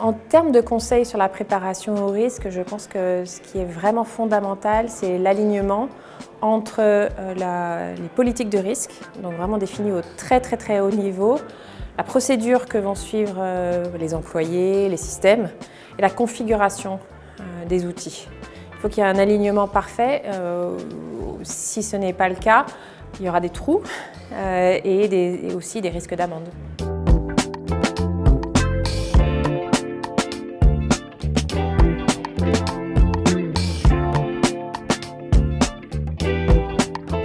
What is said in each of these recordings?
En termes de conseils sur la préparation au risque, je pense que ce qui est vraiment fondamental, c'est l'alignement entre les politiques de risque, donc vraiment définies au très haut niveau, la procédure que vont suivre les employés, les systèmes et la configuration des outils. Il faut qu'il y ait un alignement parfait. Si ce n'est pas le cas, il y aura des trous et aussi des risques d'amende.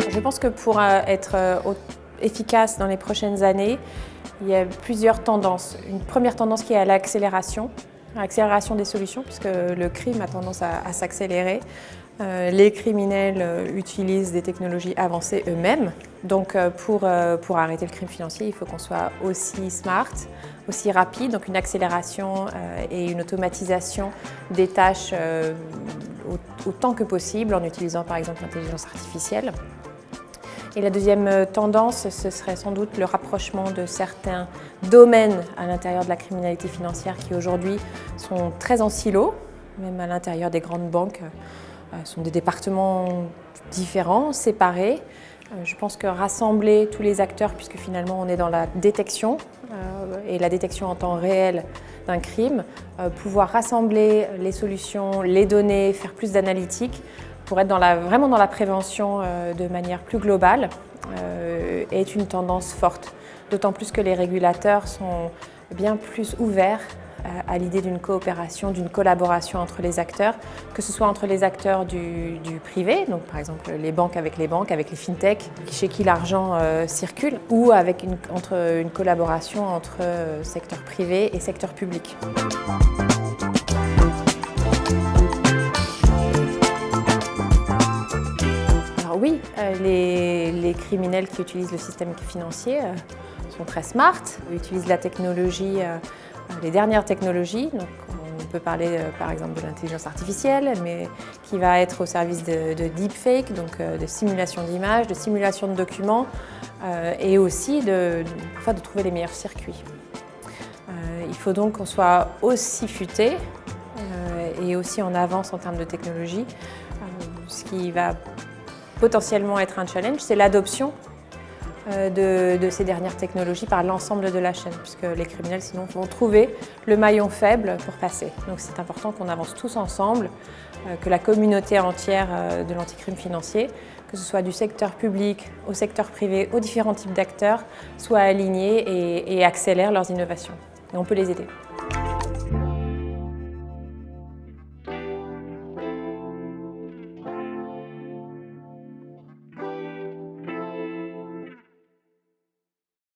Je pense que pour être efficace dans les prochaines années, il y a plusieurs tendances. Une première tendance qui est à l'accélération des solutions, puisque le crime a tendance à s'accélérer. Les criminels utilisent des technologies avancées eux-mêmes. Donc pour arrêter le crime financier, il faut qu'on soit aussi smart, aussi rapide, donc une accélération et une automatisation des tâches autant que possible en utilisant par exemple l'intelligence artificielle. Et la deuxième tendance, ce serait sans doute le rapprochement de certains domaines à l'intérieur de la criminalité financière qui aujourd'hui sont très en silo, même à l'intérieur des grandes banques, sont des départements différents, séparés. Je pense que rassembler tous les acteurs, puisque finalement on est dans la détection et la détection en temps réel d'un crime, pouvoir rassembler les solutions, les données, faire plus d'analytique, pour être vraiment dans la prévention de manière plus globale est une tendance forte. D'autant plus que les régulateurs sont bien plus ouverts à l'idée d'une coopération, d'une collaboration entre les acteurs, que ce soit entre les acteurs du privé, donc par exemple les banques, avec les fintechs, chez qui l'argent circule, ou avec une collaboration entre secteur privé et secteur public. Oui, les criminels qui utilisent le système financier sont très smart, utilisent la technologie, les dernières technologies. Donc on peut parler par exemple de l'intelligence artificielle, mais qui va être au service de deepfake, donc de simulation d'images, de simulation de documents et aussi parfois de trouver les meilleurs circuits. Il faut donc qu'on soit aussi futé et aussi en avance en termes de technologie, ce qui va potentiellement être un challenge, c'est l'adoption de ces dernières technologies par l'ensemble de la chaîne, puisque les criminels sinon vont trouver le maillon faible pour passer. Donc c'est important qu'on avance tous ensemble, que la communauté entière de l'anticrime financier, que ce soit du secteur public au secteur privé, aux différents types d'acteurs, soient alignés et accélèrent leurs innovations. Et on peut les aider.